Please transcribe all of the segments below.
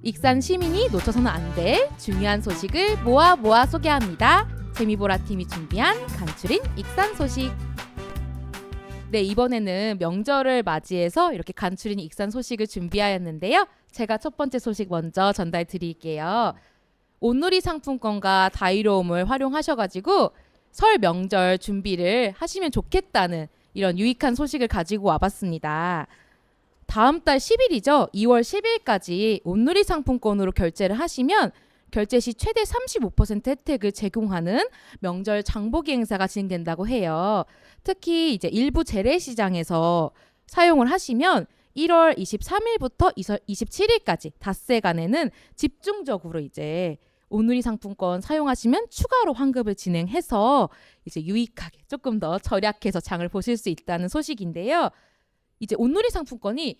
익산 시민이 놓쳐서는 안 될 중요한 소식을 모아 소개합니다. 재미보라 팀이 준비한 간추린 익산 소식. 네, 이번에는 명절을 맞이해서 이렇게 간추린 익산 소식을 준비하였는데요. 제가 첫 번째 소식 먼저 전달 드릴게요. 온누리 상품권과 다이로움을 활용하셔가지고 설 명절 준비를 하시면 좋겠다는 이런 유익한 소식을 가지고 와봤습니다. 다음 달 10일이죠. 2월 10일까지 온누리 상품권으로 결제를 하시면 결제 시 최대 35% 혜택을 제공하는 명절 장보기 행사가 진행된다고 해요. 특히 이제 일부 재래시장에서 사용을 하시면 1월 23일부터 27일까지 닷새간에는 집중적으로 이제 온누리 상품권 사용하시면 추가로 환급을 진행해서 이제 유익하게 조금 더 절약해서 장을 보실 수 있다는 소식인데요. 이제 온누리 상품권이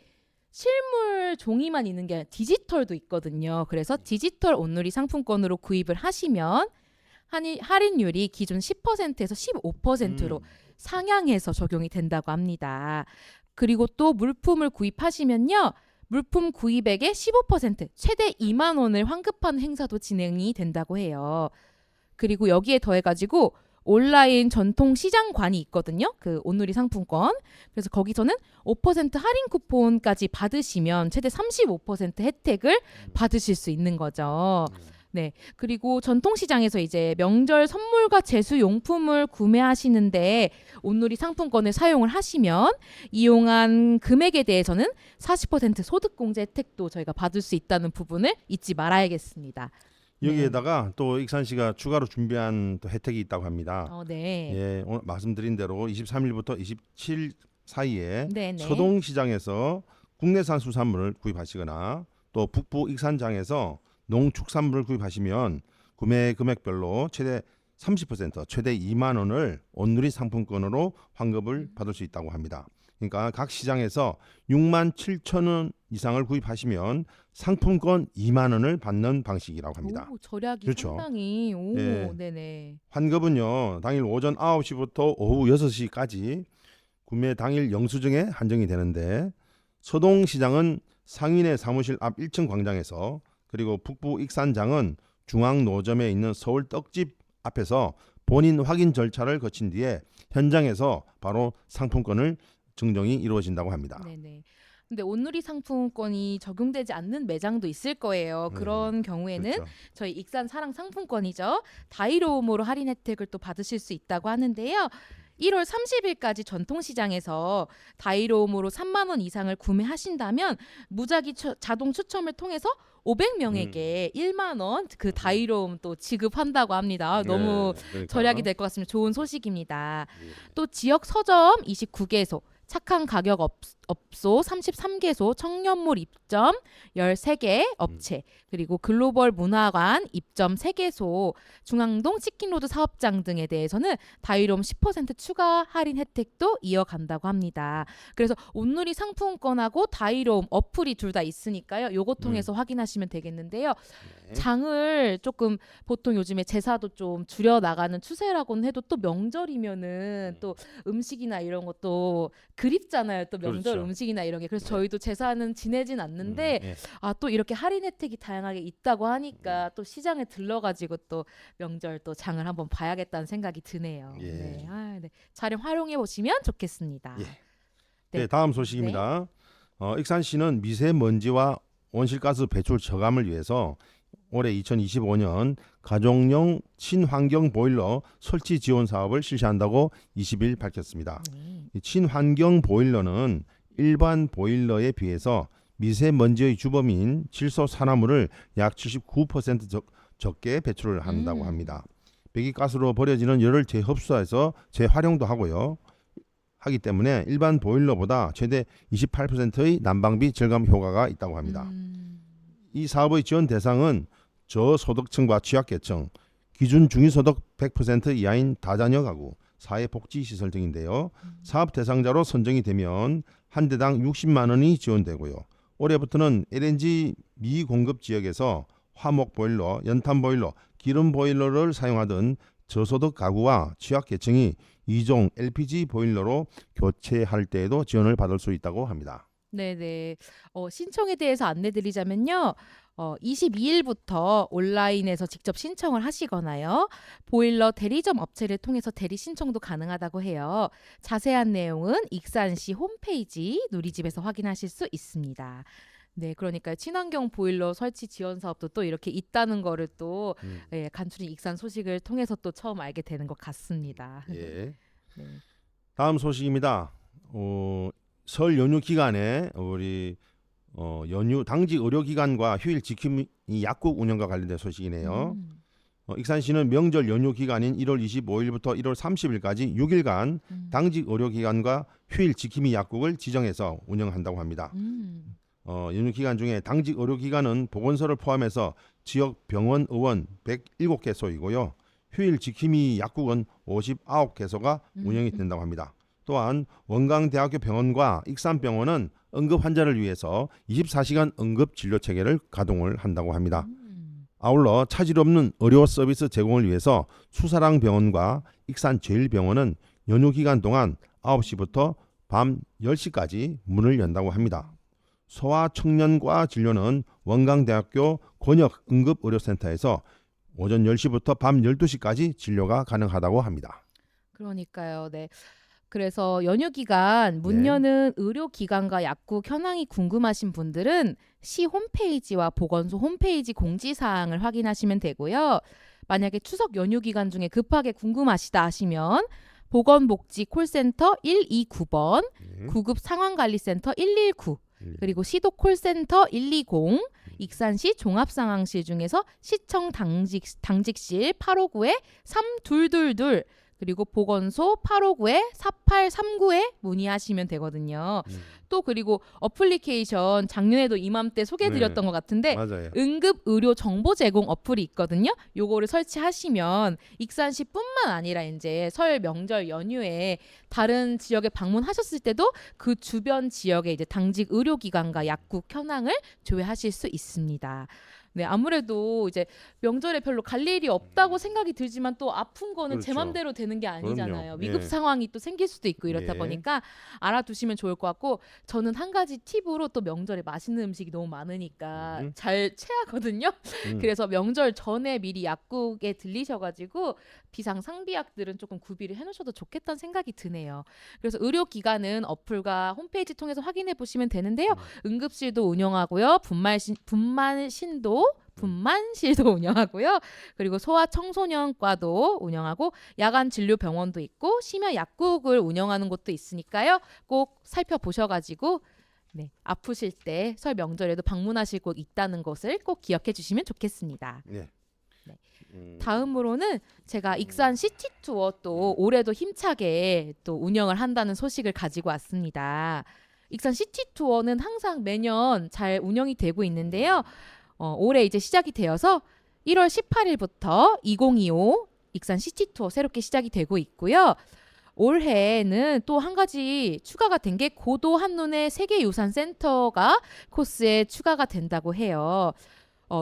실물 종이만 있는 게 아니라 디지털도 있거든요. 그래서 디지털 온누리 상품권으로 구입을 하시면 할인율이 기존 10%에서 15%로 상향해서 적용이 된다고 합니다. 그리고 또 물품을 구입하시면요. 물품 구입액의 15% 최대 2만 원을 환급하는 행사도 진행이 된다고 해요. 그리고 여기에 더해가지고 온라인 전통 시장관이 있거든요. 그 온누리 상품권. 그래서 거기서는 5% 할인 쿠폰까지 받으시면 최대 35% 혜택을 받으실 수 있는 거죠. 네. 그리고 전통시장에서 이제 명절 선물과 제수용품을 구매하시는데 온누리 상품권을 사용을 하시면 이용한 금액에 대해서는 40% 소득공제 혜택도 저희가 받을 수 있다는 부분을 잊지 말아야겠습니다. 여기에다가 또 익산시가 추가로 준비한 또 혜택이 있다고 합니다. 네. 예, 오늘 말씀드린 대로 23일부터 27일 사이에 네네. 서동시장에서 국내산 수산물을 구입하시거나 또 북부 익산장에서 농축산물을 구입하시면 구매 금액별로 최대 30% 최대 2만 원을 온누리 상품권으로 환급을 받을 수 있다고 합니다. 그러니까 각 시장에서 6만 7천 원 이상을 구입하시면 상품권 2만 원을 받는 방식이라고 합니다. 오, 절약이 그렇죠. 상당히. 오, 네. 네네. 환급은요. 당일 오전 9시부터 오후 6시까지 구매 당일 영수증에 한정이 되는데 서동시장은 상인의 사무실 앞 1층 광장에서 그리고 북부 익산장은 중앙 노점에 있는 서울 떡집 앞에서 본인 확인 절차를 거친 뒤에 현장에서 바로 상품권을 증정이 이루어진다고 합니다. 네네. 근데 온누리 상품권이 적용되지 않는 매장도 있을 거예요. 그런 경우에는 그렇죠. 저희 익산 사랑 상품권이죠. 다이로움으로 할인 혜택을 또 받으실 수 있다고 하는데요. 1월 30일까지 전통시장에서 다이로움으로 3만 원 이상을 구매하신다면 무작위 자동 추첨을 통해서 500명에게 1만 원 그 다이로움 또 지급한다고 합니다. 너무 그러니까. 절약이 될 것 같습니다. 좋은 소식입니다. 예. 또 지역 서점 29개소, 착한 가격 업소 33개소, 청년몰 입점 13개 업체, 그리고 글로벌 문화관 입점 3개소, 중앙동 치킨로드 사업장 등에 대해서는 다이로움 10% 추가 할인 혜택도 이어간다고 합니다. 그래서 온누리 상품권하고 다이로움 어플이 둘 다 있으니까요. 요거 통해서 확인하시면 되겠는데요. 네. 장을 조금 보통 요즘에 제사도 좀 줄여 나가는 추세라고는 해도 또 명절이면은 또 음식이나 이런 것도 그립잖아요. 또 명절 그렇죠. 음식이나 이런 게. 그래서 저희도 제사는 지내진 않는데 예. 또 이렇게 할인 혜택이 다양하게 있다고 하니까 또 시장에 들러가지고 또 명절 또 장을 한번 봐야겠다는 생각이 드네요. 예. 네. 네. 잘 활용해 보시면 좋겠습니다. 예. 네. 네, 다음 소식입니다. 익산시는 미세먼지와 온실가스 배출 저감을 위해서 올해 2025년 가정용 친환경 보일러 설치 지원 사업을 실시한다고 20일 밝혔습니다. 이 친환경 보일러는 일반 보일러에 비해서 미세먼지의 주범인 질소산화물을 약 79% 적게 배출을 한다고 합니다. 배기가스로 버려지는 열을 재흡수해서 재활용도 하기 때문에 일반 보일러보다 최대 28%의 난방비 절감 효과가 있다고 합니다. 이 사업의 지원 대상은 저소득층과 취약계층, 기준 중위소득 100% 이하인 다자녀 가구, 사회복지시설 등인데요. 사업 대상자로 선정이 되면 한 대당 60만 원이 지원되고요. 올해부터는 LNG 미공급 지역에서 화목 보일러, 연탄 보일러, 기름 보일러를 사용하던 저소득 가구와 취약계층이 2종 LPG 보일러로 교체할 때에도 지원을 받을 수 있다고 합니다. 네네. 신청에 대해서 안내드리자면요. 22일부터 온라인에서 직접 신청을 하시거나요. 보일러 대리점 업체를 통해서 대리 신청도 가능하다고 해요. 자세한 내용은 익산시 홈페이지 누리집에서 확인하실 수 있습니다. 네, 그러니까 친환경 보일러 설치 지원 사업도 또 이렇게 있다는 거를 또 예, 간추린 익산 소식을 통해서 또 처음 알게 되는 것 같습니다. 예. 네. 다음 소식입니다. 설 연휴 기간에 우리 연휴 당직 의료기관과 휴일 지킴이 약국 운영과 관련된 소식이네요. 익산시는 명절 연휴 기간인 1월 25일부터 1월 30일까지 6일간 당직 의료기관과 휴일 지킴이 약국을 지정해서 운영한다고 합니다. 연휴 기간 중에 당직 의료기관은 보건소를 포함해서 지역 병원, 의원 107개소이고요. 휴일 지킴이 약국은 59개소가 운영이 된다고 합니다. 또한 원광대학교 병원과 익산병원은 응급 환자를 위해서 24시간 응급 진료 체계를 가동을 한다고 합니다. 아울러 차질 없는 의료 서비스 제공을 위해서 수사랑 병원과 익산제일병원은 연휴 기간 동안 9시부터 밤 10시까지 문을 연다고 합니다. 소아청년과 진료는 원광대학교 권역응급의료센터에서 오전 10시부터 밤 12시까지 진료가 가능하다고 합니다. 그러니까요. 네. 그래서 연휴 기간 문 네. 여는 의료기관과 약국 현황이 궁금하신 분들은 시 홈페이지와 보건소 홈페이지 공지사항을 확인하시면 되고요. 만약에 추석 연휴 기간 중에 급하게 궁금하시다 하시면 보건복지 콜센터 129번, 구급 상황관리센터 119, 그리고 시도 콜센터 120, 익산시 종합상황실 중에서 시청 당직실 859에 3222, 그리고 보건소 859에 4839에 문의하시면 되거든요. 또 그리고 어플리케이션 작년에도 이맘때 소개해드렸던 것 같은데 맞아요. 응급 의료 정보 제공 어플이 있거든요. 요거를 설치하시면 익산시뿐만 아니라 이제 설 명절 연휴에 다른 지역에 방문하셨을 때도 그 주변 지역의 이제 당직 의료기관과 약국 현황을 조회하실 수 있습니다. 네, 아무래도 이제 명절에 별로 갈 일이 없다고 생각이 들지만 또 아픈 거는 제 그렇죠. 맘대로 되는 게 아니잖아요. 그럼요. 위급 예. 상황이 또 생길 수도 있고 이렇다 예. 보니까 알아두시면 좋을 것 같고, 저는 한 가지 팁으로 또 명절에 맛있는 음식이 너무 많으니까 잘 체하거든요. 그래서 명절 전에 미리 약국에 들리셔가지고 비상 상비약들은 조금 구비를 해놓으셔도 좋겠다는 생각이 드네요. 그래서 의료기관은 어플과 홈페이지 통해서 확인해 보시면 되는데요. 응급실도 운영하고요. 분만실도 운영하고요. 그리고 소아청소년과도 운영하고 야간 진료 병원도 있고 심야 약국을 운영하는 곳도 있으니까요. 꼭 살펴보셔가지고 네, 아프실 때 설 명절에도 방문하실 곳 있다는 것을 꼭 기억해 주시면 좋겠습니다. 네. 네. 다음으로는 제가 익산 시티 투어 또 올해도 힘차게 또 운영을 한다는 소식을 가지고 왔습니다. 익산 시티 투어는 항상 매년 잘 운영이 되고 있는데요. 올해 이제 시작이 되어서 1월 18일부터 2025 익산 시티 투어 새롭게 시작이 되고 있고요. 올해는 또 한 가지 추가가 된 게 고도 한눈의 세계유산센터가 코스에 추가가 된다고 해요.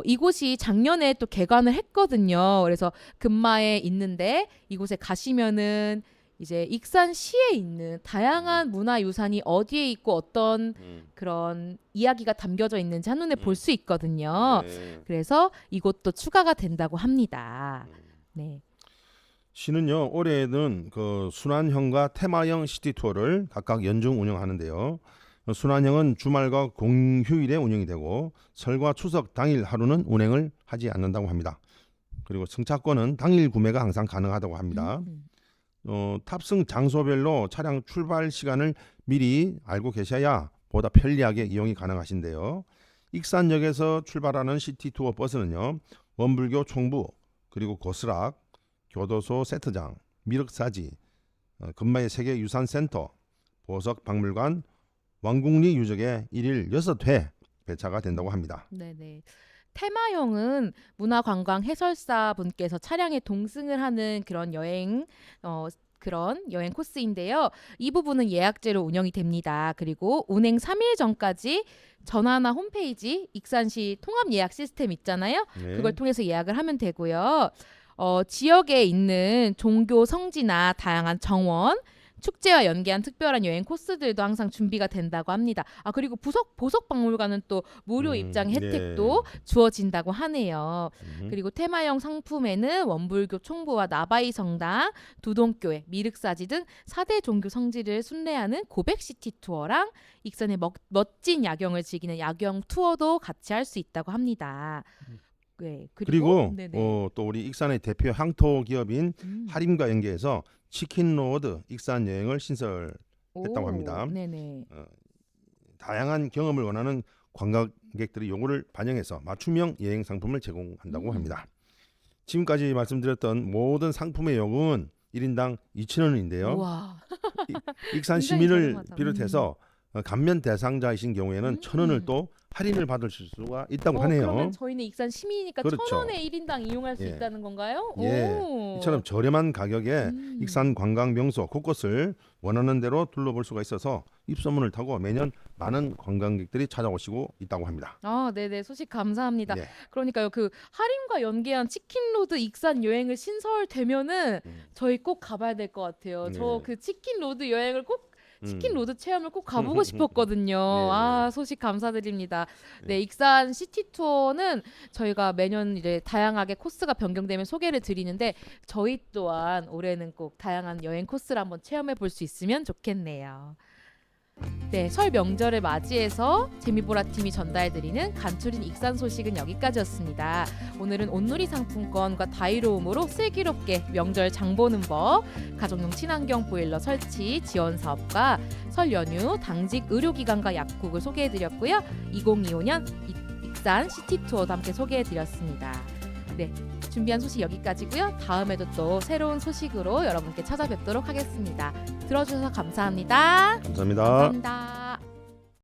이곳이 작년에 또 개관을 했거든요. 그래서 근마에 있는데 이곳에 가시면은 이제 익산시에 있는 다양한 문화유산이 어디에 있고 어떤 그런 이야기가 담겨져 있는지 한눈에 볼 수 있거든요. 네. 그래서 이곳도 추가가 된다고 합니다. 네. 시는요 올해는 그 순환형과 테마형 시티 투어를 각각 연중 운영하는데요. 순환형은 주말과 공휴일에 운영이 되고 설과 추석 당일 하루는 운행을 하지 않는다고 합니다. 그리고 승차권은 당일 구매가 항상 가능하다고 합니다. 탑승 장소별로 차량 출발 시간을 미리 알고 계셔야 보다 편리하게 이용이 가능하신데요. 익산역에서 출발하는 시티 투어 버스는요. 원불교 총부, 그리고 고스락, 교도소 세트장, 미륵사지, 근마의 세계유산센터, 보석박물관, 왕궁리 유적에 1일 6회 배차가 된다고 합니다. 네네. 테마형은 문화관광 해설사 분께서 차량에 동승을 하는 그런 여행 코스인데요. 이 부분은 예약제로 운영이 됩니다. 그리고 운행 3일 전까지 전화나 홈페이지 익산시 통합 예약 시스템 있잖아요. 네. 그걸 통해서 예약을 하면 되고요. 지역에 있는 종교 성지나 다양한 정원, 축제와 연계한 특별한 여행 코스들도 항상 준비가 된다고 합니다. 그리고 보석 박물관은 또 무료 입장 혜택도 주어진다고 하네요. 그리고 테마형 상품에는 원불교 총부와 나바이 성당, 두동교회, 미륵사지 등 4대 종교 성지를 순례하는 고백시티 투어랑 익산의 멋진 야경을 즐기는 야경 투어도 같이 할 수 있다고 합니다. 네, 그리고 네네. 또 우리 익산의 대표 향토 기업인 하림과 연계해서 치킨로드 익산 여행을 신설했다고 합니다. 네네. 다양한 경험을 원하는 관광객들의 요구를 반영해서 맞춤형 여행 상품을 제공한다고 합니다. 지금까지 말씀드렸던 모든 상품의 요금은 1인당 2,000원인데요. 우와. 익산 굉장히 시민을 저렴하다. 비롯해서 감면 대상자이신 경우에는 1,000원을 또 할인을 받으실 수가 있다고 하네요. 그러면 저희는 익산 시민이니까 그렇죠. 1,000원에 1인당 이용할 수 예. 있다는 건가요? 예, 오. 이처럼 저렴한 가격에 익산 관광 명소 곳곳을 원하는 대로 둘러볼 수가 있어서 입소문을 타고 매년 많은 관광객들이 찾아오시고 있다고 합니다. 네네, 소식 감사합니다. 네. 그러니까요, 그 할인과 연계한 치킨로드 익산 여행을 신설되면은 저희 꼭 가봐야 될 것 같아요. 저 네. 그 치킨로드 여행을 꼭 치킨로드 체험을 꼭 가보고 싶었거든요. 네. 소식 감사드립니다. 네, 익산 시티 투어는 저희가 매년 이제 다양하게 코스가 변경되면 소개를 드리는데 저희 또한 올해는 꼭 다양한 여행 코스를 한번 체험해 볼 수 있으면 좋겠네요. 네, 설 명절을 맞이해서 재미보라 팀이 전달드리는 간추린 익산 소식은 여기까지였습니다. 오늘은 온누리 상품권과 다이로움으로 슬기롭게 명절 장 보는 법, 가정용 친환경 보일러 설치 지원 사업과 설 연휴 당직 의료기관과 약국을 소개해드렸고요. 2025년 익산 시티 투어도 함께 소개해드렸습니다. 네, 준비한 소식 여기까지고요. 다음에도 또 새로운 소식으로 여러분께 찾아뵙도록 하겠습니다. 들어주셔서 감사합니다. 감사합니다. 감사합니다.